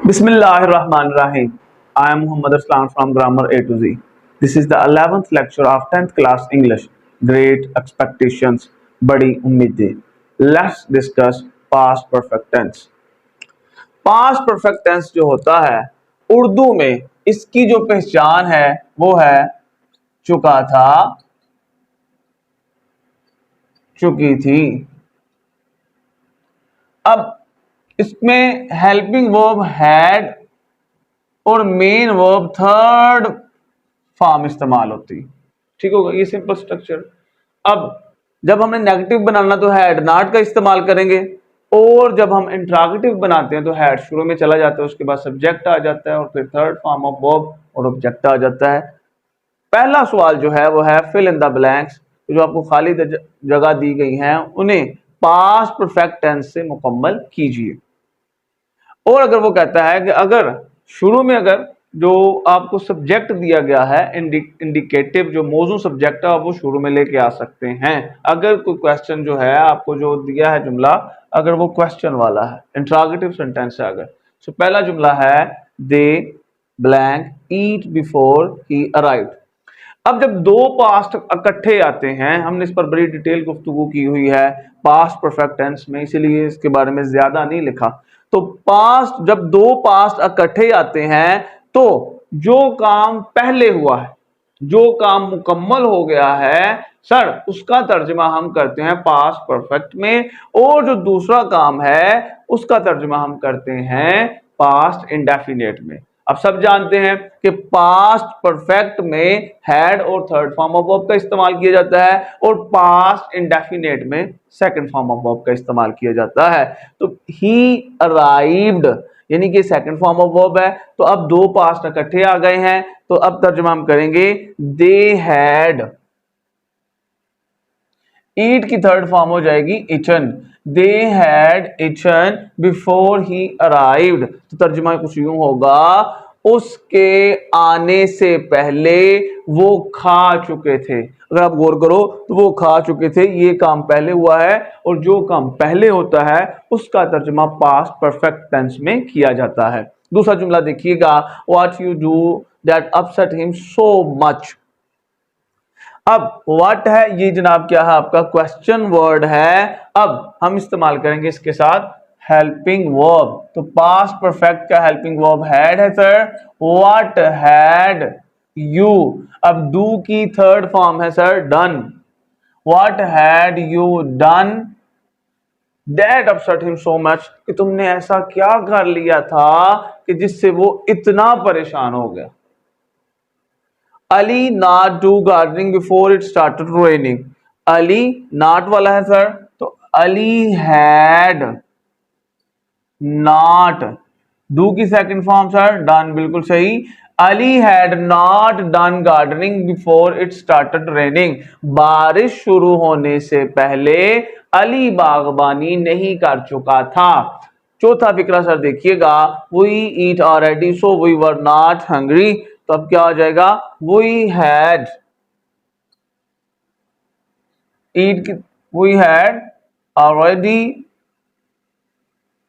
Bismillahirrahmanirrahim. I am Muhammad Aslan from Grammar A to Z. This is the 11th lecture of 10th class English. Great expectations, बड़ी उम्मीदें. Let's discuss past perfect tense. Past perfect tense जो होता है उर्दू में इसकी जो पहचान है वो है चुका था, चुकी थी. अब इसमें हेल्पिंग वर्ब हैड और मेन वर्ब थर्ड फॉर्म इस्तेमाल होती. ठीक होगा, ये सिंपल स्ट्रक्चर. अब जब हमने नेगेटिव बनाना तो हैड नॉट का इस्तेमाल करेंगे, और जब हम इंट्रोगेटिव बनाते हैं तो हैड शुरू में चला जाता है, उसके बाद सब्जेक्ट आ जाता है और फिर थर्ड फॉर्म ऑफ वर्ब और ऑब्जेक्ट आ जाता है. पहला सवाल जो है वो है फिल इन द ब्लैंक्स. जो आपको खाली जगह दी गई हैं उन्हें पास्ट परफेक्ट टेंस से मुकम्मल कीजिए. और अगर वो कहता है कि अगर शुरू में अगर जो आपको सब्जेक्ट दिया गया है इंडिकेटिव जो मौजू सब्जेक्ट है वो शुरू में लेके आ सकते हैं. अगर कोई क्वेश्चन जो है आपको जो दिया है जुमला अगर वो क्वेश्चन वाला है, इंट्रोगेटिव सेंटेंस है अगर, तो पहला जुमला है they blank eat before he arrived. अब जब दो पास्ट इकट्ठे आते हैं, हमने इस पर बड़ी डिटेल गुफ्तगू की हुई है पास्ट परफेक्ट टेंस में, इसीलिए इसके बारे में ज्यादा नहीं लिखा. तो पास्ट जब दो पास्ट इकट्ठे आते हैं तो जो काम पहले हुआ है, जो काम मुकम्मल हो गया है सर, उसका तर्जुमा हम करते हैं पास्ट परफेक्ट में, और जो दूसरा काम है उसका तर्जुमा हम करते हैं पास्ट इंडेफिनिट में. अब सब जानते हैं कि पास्ट परफेक्ट में हैड और थर्ड फॉर्म ऑफ वर्ब का इस्तेमाल किया जाता है और पास्ट इंडेफिनिट में सेकंड फॉर्म ऑफ वर्ब का इस्तेमाल किया जाता है. तो ही अराइव्ड यानी कि सेकंड फॉर्म ऑफ वर्ब है. तो अब दो पास्ट इकट्ठे आ गए हैं, तो अब तर्जुमा हम करेंगे दे हैड. ईट की थर्ड फॉर्म हो जाएगी eaten. They had eaten before he arrived. तो तर्जुमा कुछ यूं होगा, उसके आने से पहले वो खा चुके थे. अगर आप गौर करो तो वो खा चुके थे, ये काम पहले हुआ है, और जो काम पहले होता है उसका तर्जुमा पास्ट परफेक्ट टेंस में किया जाता है. दूसरा जुमला देखिएगा, what you do that upset him so much. अब व्हाट है ये जनाब क्या है आपका क्वेश्चन वर्ड है. अब हम इस्तेमाल करेंगे इसके साथ हेल्पिंग वर्ब. तो पास्ट परफेक्ट का हेल्पिंग वर्ब हैड है सर. What had you. अब डू की थर्ड फॉर्म है sir done. What had you done that upset him so much. कि तुमने ऐसा क्या कर लिया था कि जिससे वो इतना परेशान हो गया. Ali not do gardening before it started raining. Ali not वाला है सर, तो अली हैड नॉट. डू की सेकंड फॉर्म सर डन, बिल्कुल सही. Ali had not done gardening before it started raining. बारिश शुरू होने से पहले अली बागबानी नहीं कर चुका था. चौथा फिक्रा सर देखिएगा, we eat already so we were not hungry. तो अब क्या हो जाएगा, we had eat we had already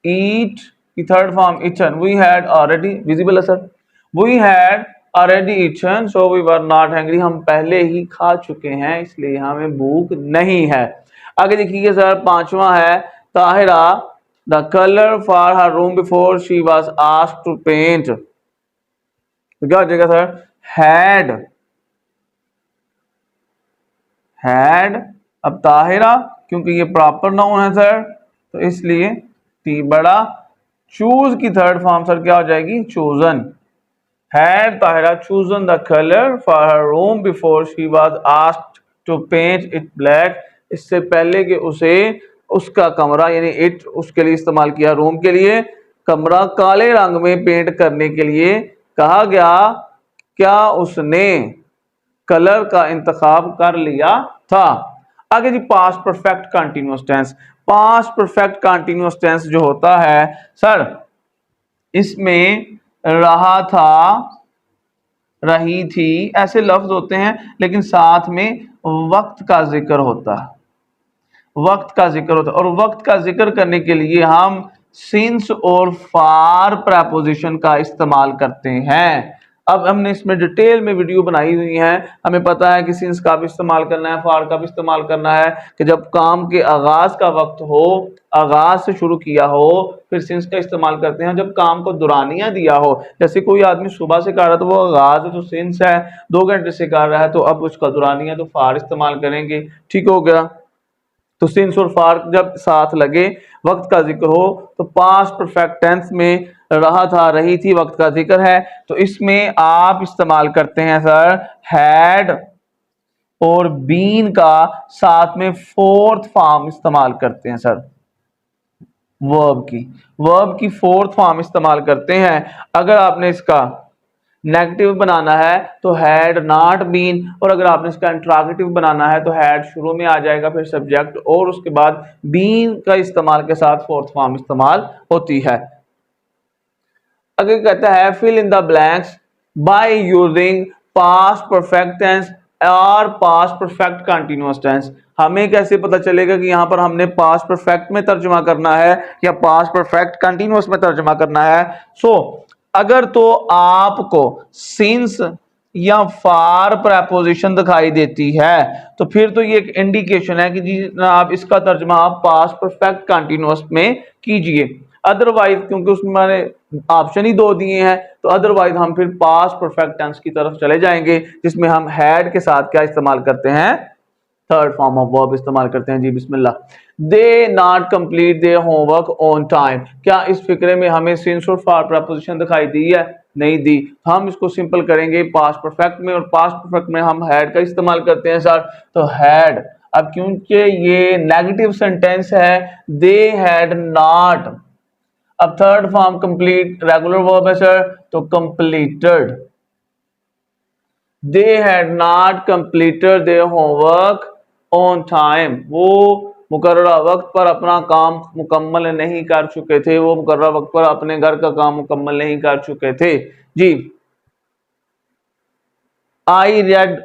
eat की third form eaten. We had already visible है sir. We had already eaten so we were not hungry. हम पहले ही खा चुके हैं इसलिए हमें भूख नहीं है. आगे देखिए सर, पांचवा है Tahira the colour for her room before she was asked to paint. तो क्या हो जाएगा सर, हैड हैड. अब ताहिरा क्योंकि ये प्रॉपर नाउन है सर तो इसलिए टी बड़ा. चूज की थर्ड फॉर्म सर क्या हो जाएगी, chosen. Had Tahira chosen the colour for her room before she was asked to paint it black. इससे पहले कि उसे उसका कमरा यानी इट उसके लिए इस्तेमाल किया, रूम के लिए कमरा काले रंग में पेंट करने के लिए कहा गया, क्या उसने कलर का इंतखाब कर लिया था. आगे जी past perfect continuous tense. Past perfect continuous tense जो होता है सर, इसमें रहा था, रही थी ऐसे लफ्ज होते हैं, लेकिन साथ में वक्त का जिक्र होता है. वक्त का जिक्र होता है, और वक्त का जिक्र करने के लिए हम सिंस और फार प्रेपोजिशन का इस्तेमाल करते हैं। अब हमने इसमें डिटेल में वीडियो बनाई हुई है, हमें पता है कि सिंस का भी इस्तेमाल करना है, फार का भी इस्तेमाल करना है, कि जब काम के आगाज का वक्त हो, आगाज से शुरू किया हो, फिर सिंस का इस्तेमाल करते हैं। जब काम को दुरानिया दिया हो, जैसे कोई आदमी सुबह से कर रहा है तो वो आगाज है तो सिंस है, 2 घंटे से कर रहा है तो अब उसका दुरानिया तो फार इस्तेमाल करेंगे। ठीक हो गया। तो सिंस और फार जब साथ लगे, वक्त का जिक्र हो, तो पास्ट परफेक्ट टेंस में रहा था, रही थी, वक्त का जिक्र है, तो इसमें आप इस्तेमाल करते हैं सर हैड और बीन का, साथ में फोर्थ फॉर्म इस्तेमाल करते हैं सर, वर्ब की फोर्थ फॉर्म इस्तेमाल करते हैं। अगर आपने इसका नेगेटिव बनाना है तो हैड नॉट बीन, और अगर आपने इसका इंट्रोगेटिव बनाना है तो हैड शुरू में आ जाएगा, फिर सब्जेक्ट, और उसके बाद बीन का इस्तेमाल के साथ फोर्थ फॉर्म इस्तेमाल होती है। अगर कहता है fill in the blanks by using past perfect tense और पास्ट परफेक्ट कंटीन्यूअस टेंस, हमें कैसे पता चलेगा कि यहां पर हमने पास्ट परफेक्ट में तर्जुमा करना है या पास्ट परफेक्ट कंटीन्यूअस में तर्जुमा करना है? अगर तो आपको सिंस या फार प्रेपोजिशन दिखाई देती है तो फिर तो ये एक इंडिकेशन है कि जी आप इसका तर्जुमा आप पास्ट परफेक्ट कंटीन्यूअस में कीजिए। अदरवाइज, क्योंकि उसमें मैंने ऑप्शन ही 2 दिए हैं, तो अदरवाइज हम फिर पास्ट परफेक्ट टेंस की तरफ चले जाएंगे, जिसमें हम हैड के साथ क्या इस्तेमाल करते हैं? थर्ड फॉर्म ऑफ वर्ब इस्तेमाल करते हैं। जी बिस्मिल्लाह। They not complete their homework on time, क्या इस फिक्रे में हमें सिंस और फार प्रेपोजिशन दिखाई दी है? नहीं दी। हम इसको सिंपल करेंगे पास्ट परफेक्ट में, और पास्ट परफेक्ट में हम हैड का इस्तेमाल करते हैं सर, तो हैड। अब क्योंकि ये नेगेटिव सेंटेंस है, दे हैड नॉट, अब third form complete regular verb है सर, तो completed. They had not completed there homework on time, वो मुकर्ररा वक्त पर अपना काम मुकम्मल नहीं कर चुके थे, वो मुकर्ररा वक्त पर अपने घर का काम मुकम्मल नहीं कर चुके थे। जी। I read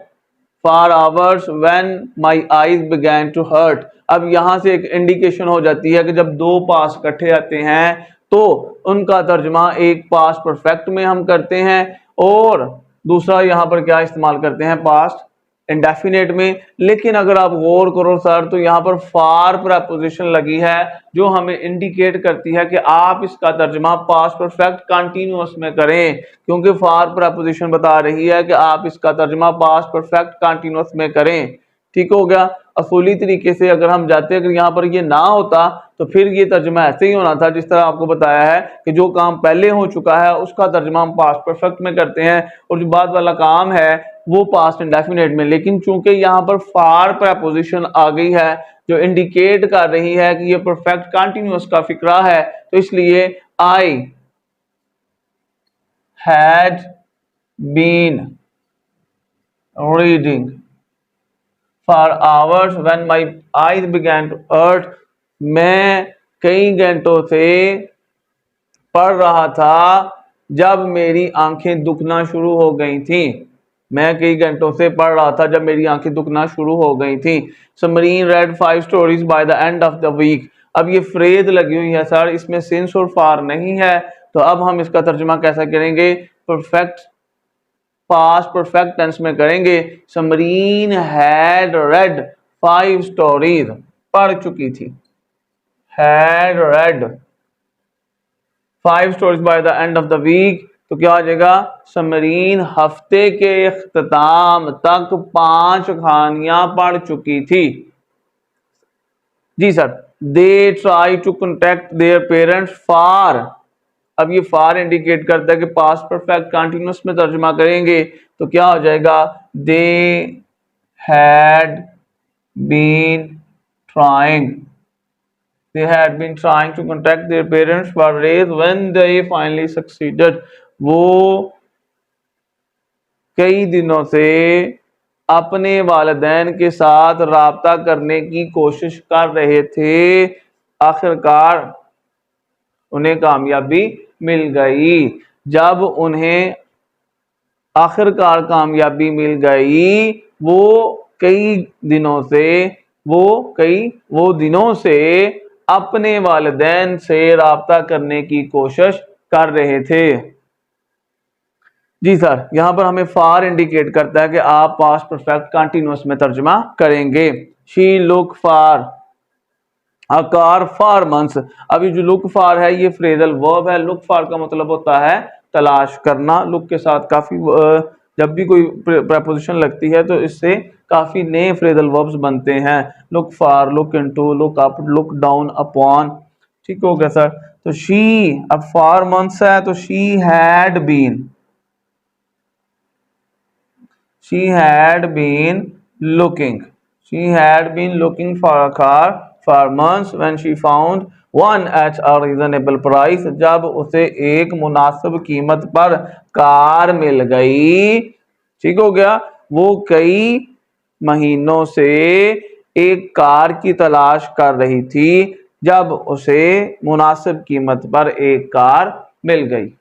for hours when my eyes began to hurt, अब यहां से एक इंडिकेशन हो जाती है कि जब 2 पास इकट्ठे आते हैं तो उनका तर्जमा एक पास्ट परफेक्ट में हम करते हैं, और दूसरा यहां पर क्या इस्तेमाल करते हैं? पास्ट इंडेफिनेट में। लेकिन अगर आप गौर करो सर, तो यहां पर फार प्रेपोजिशन लगी है, जो हमें इंडिकेट करती है कि आप इसका तर्जमा पास्ट परफेक्ट कंटीन्यूअस में करें, क्योंकि फार प्रेपोजिशन बता रही है कि आप इसका तर्जमा पास्ट परफेक्ट कंटीन्यूअस में करें। ठीक हो गया। असूली तरीके से अगर हम जाते, अगर यहाँ पर ये ना होता तो फिर ये तर्जमा ऐसे ही होना था जिस तरह आपको बताया है कि जो काम पहले हो चुका है उसका तर्जमा हम पास्ट परफेक्ट में करते हैं, और जो बाद वाला काम है वो पास्ट इंडेफिनेट में। लेकिन चूंकि यहाँ पर फार प्रेपोजिशन आ गई है जो इंडिकेट कर रही है कि ये परफेक्ट कंटीन्यूअस का फिक्रा है, तो इसलिए I had been reading for hours when my eyes began to hurt, मैं कई घंटों से पढ़ रहा था जब मेरी आंखें दुखना शुरू हो गई थी। मैं कई घंटों से पढ़ रहा था जब मेरी आंखें दुखना शुरू हो गई थी। Samreen read 5 stories by the end of the week, अब ये फ्रेज लगी हुई है सर, इसमें सिंस और फार नहीं है, तो अब हम इसका तर्जुमा कैसा करेंगे? परफेक्ट पास्ट परफेक्ट टेंस में करेंगे। समरीन हैड रेड 5 स्टोरीज, पढ़ चुकी थी, had read 5 stories by the end of the week, तो क्या हो जाएगा? समरीन हफ्ते के इख्तिताम तक 5 कहानियां पढ़ चुकी थी। जी sir. They try to contact their parents for, अब ये फार इंडिकेट करता है कि पास्ट परफेक्ट कंटीन्यूअस में तर्जुमा करेंगे, तो क्या हो जाएगा? They had been trying, they had been trying to contact their parents for days when they finally succeeded, वो कई दिनों से अपने वालिदैन के साथ राब्ता करने की कोशिश कर रहे थे, आखिरकार उन्हें कामयाबी मिल गई। जब उन्हें आखिरकार कामयाबी मिल गई, वो दिनों से अपने वालिदैन से राब्ता करने की कोशिश कर रहे थे। जी सर, यहां पर हमें फार इंडिकेट करता है कि आप पास्ट परफेक्ट कंटिन्यूअस में तर्जुमा करेंगे। She look far a car for months. अभी जो लुक फॉर है ये फ्रेजल वर्ब है। लुक फॉर का मतलब होता है तलाश करना। लुक के साथ काफी जब भी कोई प्रपोजिशन लगती है तो इससे काफी नए फ्रेजल वर्ब्स बनते हैं। Look for, look into, look up, look down upon. ठीक हो गया सर। तो शी, अब फॉर मंथ्स है तो she had been looking for a car for months when she found one at a reasonable price। जब उसे एक मुनासिब कीमत पर कार मिल गई। ठीक हो गया। वो कई महीनों से एक कार की तलाश कर रही थी जब उसे मुनासिब कीमत पर एक कार मिल गई।